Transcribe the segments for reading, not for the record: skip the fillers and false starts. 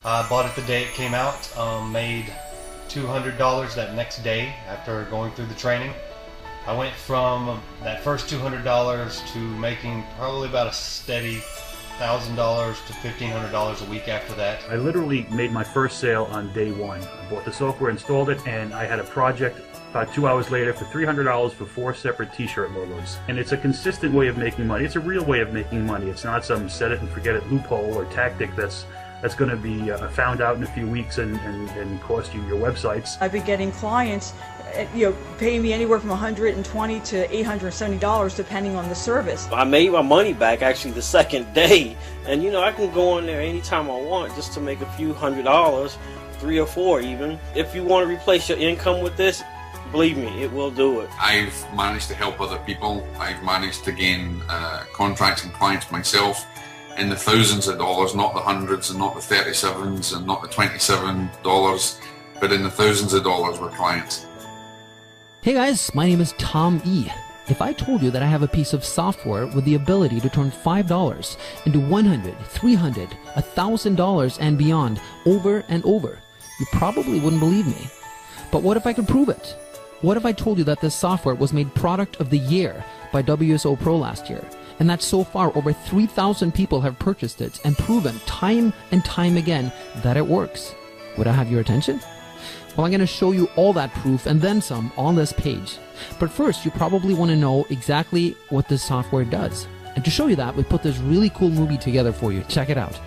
I bought it the day it came out, made $200 that next day after going through the training. I went from that first $200 to making probably about a steady $1,000 to $1,500 a week after that. I literally made my first sale on day one. I bought the software, installed it, and I had a project about 2 hours later for $300 for 4 separate t-shirt logos. And it's a consistent way of making money. It's a real way of making money. It's not some set it and forget it loophole or tactic that's going to be found out in a few weeks and cost you your websites. I've been getting clients, paying me anywhere from $120 to $870 depending on the service. I made my money back actually the second day, and I can go in there anytime I want just to make a few $100, 3 or 4 even. If you want to replace your income with this, believe me, it will do it. I've managed to help other people. I've managed to gain contracts and clients myself in the thousands of dollars, not the hundreds and not the 37s and not the $27, but in the thousands of dollars with clients. Hey guys, my name is Tom E. If I told you that I have a piece of software with the ability to turn $5 into $100, $300, $1,000 and beyond over and over, you probably wouldn't believe me. But what if I could prove it? What if I told you that this software was made Product of the Year by WSO Pro last year, and that so far over 3,000 people have purchased it and proven time and time again that it works? Would I have your attention? Well, I'm going to show you all that proof and then some on this page. But first, you probably want to know exactly what this software does. And to show you that, we put this really cool movie together for you. Check it out.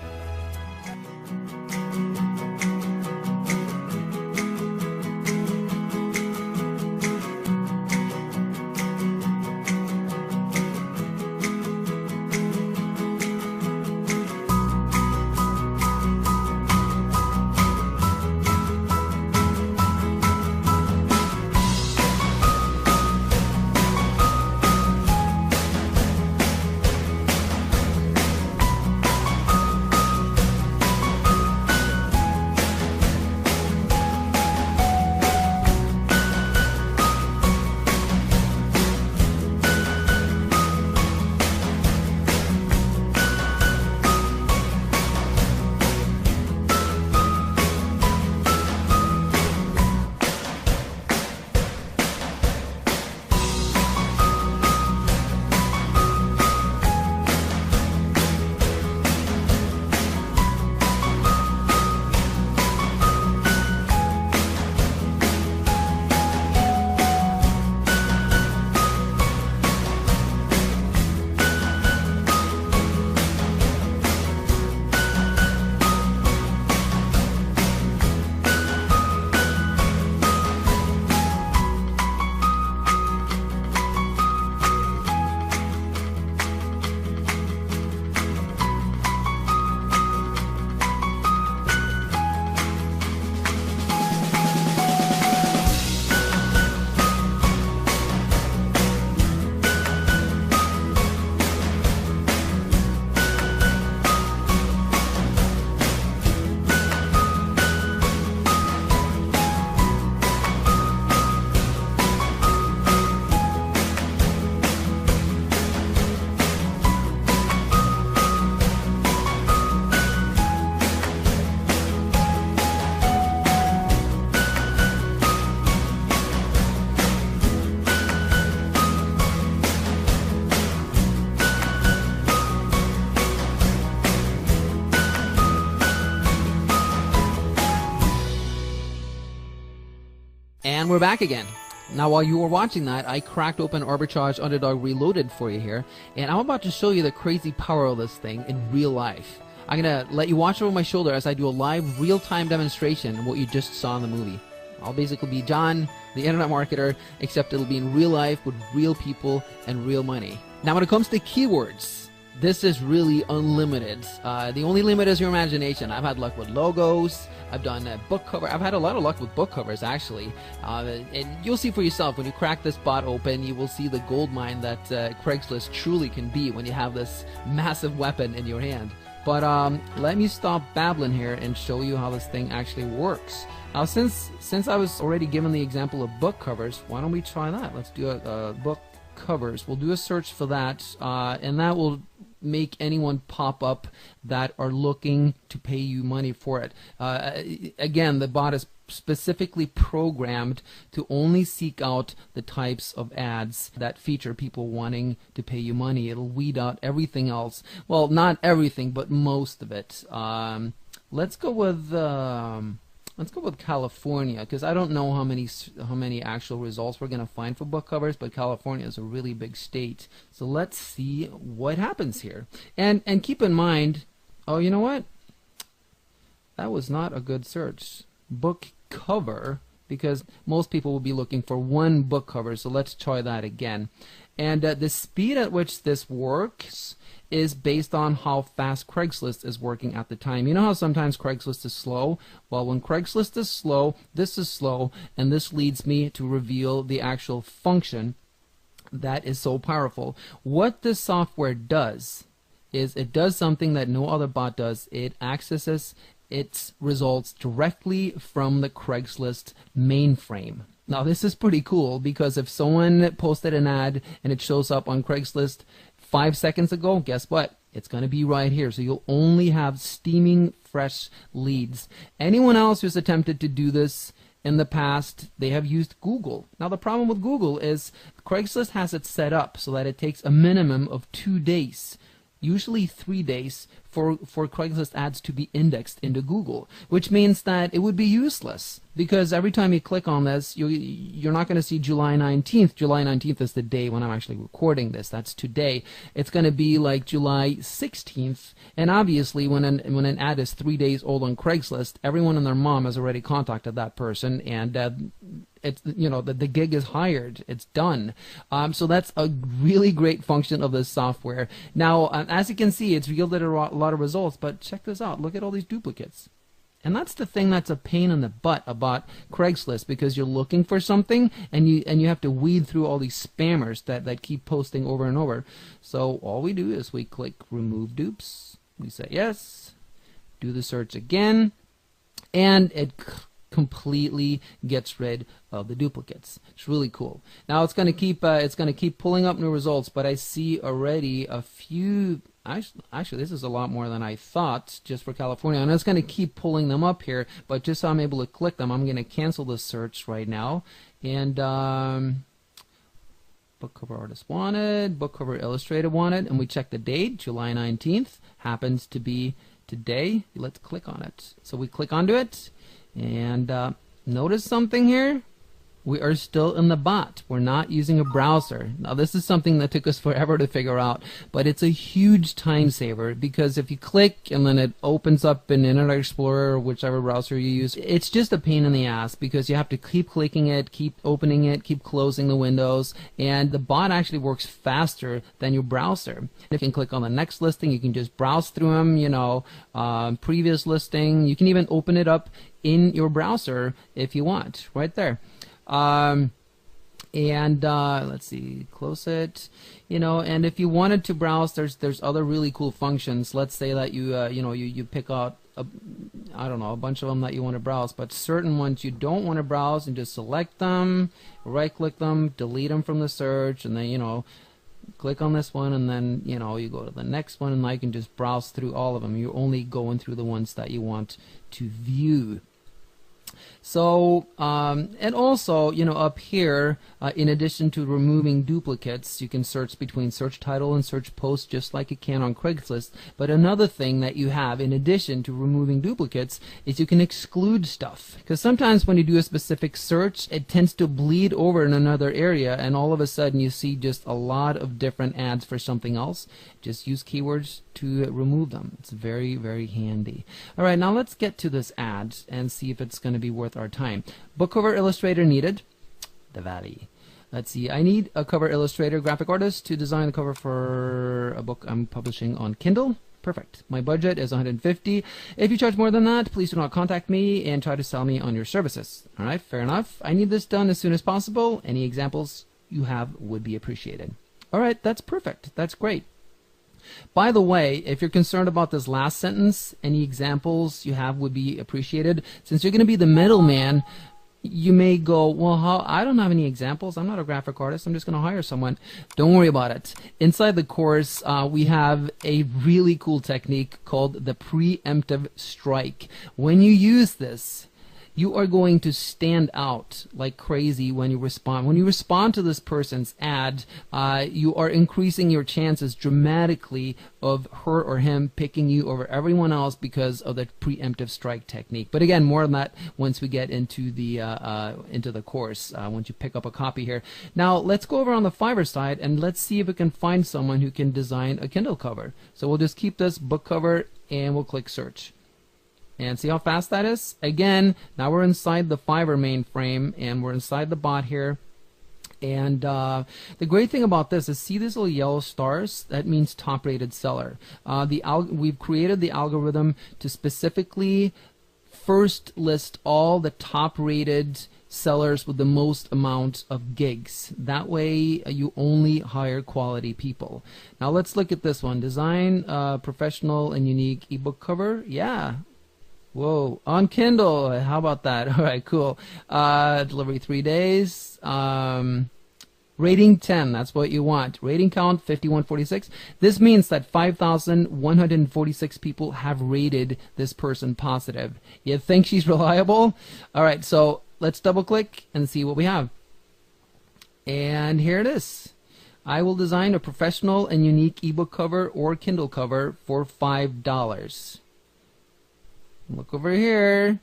And we're back again. Now, while you were watching that, I cracked open Arbitrage Underdog Reloaded for you here, and I'm about to show you the crazy power of this thing in real life. I'm going to let you watch over my shoulder as I do a live, real-time demonstration of what you just saw in the movie. I'll basically be John, the internet marketer, except it'll be in real life with real people and real money. Now, when it comes to keywords, this is really unlimited. The only limit is your imagination. I've had luck with logos. I've done a book cover. I've had a lot of luck with book covers, actually. And you'll see for yourself when you crack this bot open. You will see the gold mine that Craigslist truly can be when you have this massive weapon in your hand. But let me stop babbling here and show you how this thing actually works. Now, since I was already given the example of book covers, why don't we try that? Let's do a book covers. We'll do a search for that, and that will make anyone pop up that are looking to pay you money for it. Again, the bot is specifically programmed to only seek out the types of ads that feature people wanting to pay you money. It'll weed out everything else. Well, not everything, but most of it. Let's go with California, because I don't know how many actual results we're going to find for book covers, but California is a really big state. So let's see what happens here. And keep in mind, oh, you know what? That was not a good search. Book cover, because most people will be looking for one book cover, so let's try that again. And the speed at which this works is based on how fast Craigslist is working at the time. You know how sometimes Craigslist is slow? Well, when Craigslist is slow, this is slow, and this leads me to reveal the actual function that is so powerful. What this software does is it does something that no other bot does. It accesses its results directly from the Craigslist mainframe. Now this is pretty cool, because if someone posted an ad and it shows up on Craigslist 5 seconds ago, guess what? It's going to be right here. So you'll only have steaming fresh leads. Anyone else who's attempted to do this in the past, they have used Google. Now the problem with Google is Craigslist has it set up so that it takes a minimum of 2 days, usually 3 days, for Craigslist ads to be indexed into Google, which means that it would be useless, because every time you click on this, you're not going to see July 19th. July 19th is the day when I'm actually recording this. That's today. It's going to be like July 16th, and obviously when an ad is 3 days old on Craigslist, everyone and their mom has already contacted that person, and it's, you know, the gig is hired. It's done. So that's a really great function of this software. Now, as you can see, it's yielded a lot of results, but check this out. Look at all these duplicates. And that's the thing that's a pain in the butt about Craigslist, because you're looking for something and you have to weed through all these spammers that keep posting over and over. So all we do is we click remove dupes. We say yes, do the search again, and it completely gets rid of the duplicates. It's really cool. Now it's going to keep pulling up new results, but I see already a few. Actually, this is a lot more than I thought just for California, and it's going to keep pulling them up here. But just so I'm able to click them, I'm going to cancel the search right now. And book cover artist wanted, book cover illustrator wanted, and we check the date. July 19th happens to be today. Let's click on it. So we click onto it, and notice something here. We are still in the bot. We're not using a browser. Now this is something that took us forever to figure out, but it's a huge time saver, because if you click and then it opens up in Internet Explorer or whichever browser you use, it's just a pain in the ass, because you have to keep clicking it, keep opening it, keep closing the windows, and the bot actually works faster than your browser. If you can click on the next listing, you can just browse through them, you know, previous listing. You can even open it up in your browser if you want, right there. Let's see, close it, you know, and if you wanted to browse, there's other really cool functions. Let's say that you pick out I don't know, a bunch of them that you want to browse, but certain ones you don't want to browse, and just select them, right click them, delete them from the search, and then, you know, click on this one, and then, you know, you go to the next one, and now you can just browse through all of them. You're only going through the ones that you want to view. So, and also, you know, up here, in addition to removing duplicates, you can search between search title and search post just like you can on Craigslist. But another thing that you have, in addition to removing duplicates, is you can exclude stuff. Because sometimes when you do a specific search, it tends to bleed over in another area, and all of a sudden you see just a lot of different ads for something else. Just use keywords to remove them. It's very, very handy. All right, now let's get to this ad and see if it's going to be worth our time. Book cover illustrator needed. The Valley. Let's see. I need a cover illustrator, graphic artist to design the cover for a book I'm publishing on Kindle. Perfect. My budget is $150. If you charge more than that, please do not contact me and try to sell me on your services. All right, fair enough. I need this done as soon as possible. Any examples you have would be appreciated. All right, that's perfect. That's great. By the way, if you're concerned about this last sentence, any examples you have would be appreciated. Since you're going to be the middleman, You may go, well, how? I don't have any examples. I'm not a graphic artist. I'm just going to hire someone. Don't worry about it. Inside the course, we have a really cool technique called the preemptive strike. When you use this, you are going to stand out like crazy when you respond. When you respond to this person's ad, you are increasing your chances dramatically of her or him picking you over everyone else because of the preemptive strike technique. But again, more on that once we get into the course, once you pick up a copy here. Now, let's go over on the Fiverr side and let's see if we can find someone who can design a Kindle cover. So we'll just keep this book cover and we'll click search. And see how fast that is? Again, now we're inside the Fiverr mainframe and we're inside the bot here. And the great thing about this is, see these little yellow stars? That means top rated seller. We've created the algorithm to specifically first list all the top rated sellers with the most amount of gigs. That way you only hire quality people. Now let's look at this one. Design professional and unique ebook cover. Yeah. Whoa, on Kindle, how about that? All right, cool. Delivery 3 days. Rating 10, that's what you want. Rating count 5146. This means that 5,146 people have rated this person positive. You think she's reliable? All right, so let's double click and see what we have. And here it is. I will design a professional and unique ebook cover or Kindle cover for $5. Look over here.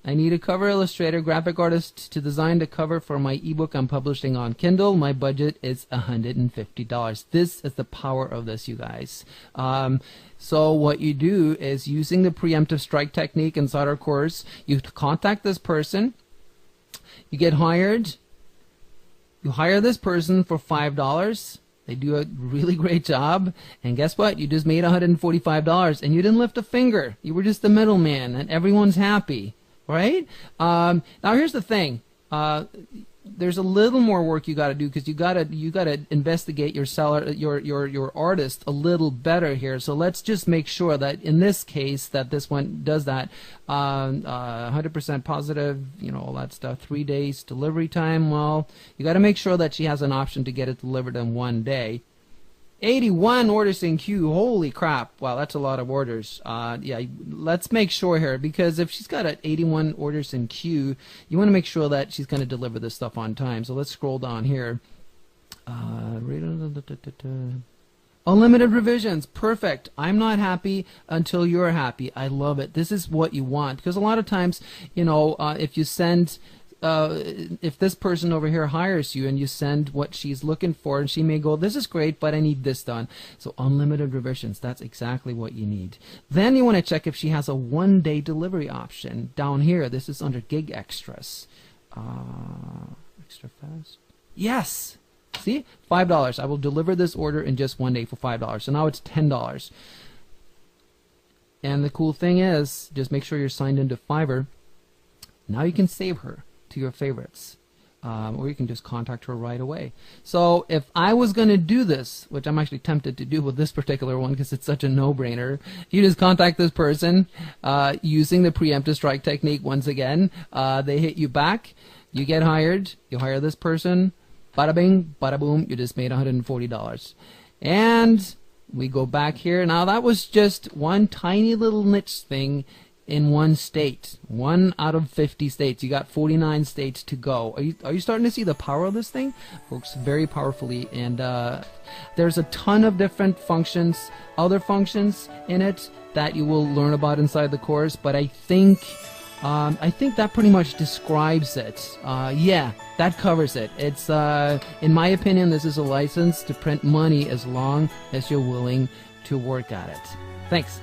I need a cover illustrator, graphic artist to design the cover for my ebook I'm publishing on Kindle. My budget is $150. This is the power of this, you guys. So what you do is, using the preemptive strike technique inside our course, you contact this person, you get hired, you hire this person for $5. They do a really great job, and guess what? You just made $145, and you didn't lift a finger. You were just the middleman, and everyone's happy, right? Now here's the thing. There's a little more work you got to do, because you got to investigate your seller, your artist a little better here. So let's just make sure that in this case that this one does that. 100% positive, you know, all that stuff. 3 days delivery time. Well, you got to make sure that she has an option to get it delivered in 1 day. 81 orders in queue. Holy crap. Wow, that's a lot of orders. Yeah, let's make sure here, because if she's got 81 orders in queue, you want to make sure that she's going to deliver this stuff on time. So let's scroll down here. Unlimited revisions. Perfect. I'm not happy until you're happy. I love it. This is what you want, because a lot of times, you know, if you send... if this person over here hires you and you send what she's looking for, and she may go, this is great, but I need this done. So unlimited revisions, that's exactly what you need. Then you want to check if she has a 1-day delivery option. Down here, this is under gig extras. Extra fast. Yes! See? $5. I will deliver this order in just 1 day for $5. So now it's $10. And the cool thing is, just make sure you're signed into Fiverr. Now you can save her to your favorites, or you can just contact her right away. So if I was going to do this, which I'm actually tempted to do with this particular one because it's such a no-brainer, you just contact this person using the preemptive strike technique. Once again, they hit you back, you get hired, you hire this person, bada bing, bada boom, you just made $140. And we go back here. Now that was just one tiny little niche thing in one state, 1 out of 50 states. You got 49 states to go. Are you starting to see the power of this thing? Works very powerfully, and there's a ton of different functions, other functions in it that you will learn about inside the course. But I think that pretty much describes it. Yeah, that covers it. It's in my opinion, this is a license to print money as long as you're willing to work at it. Thanks.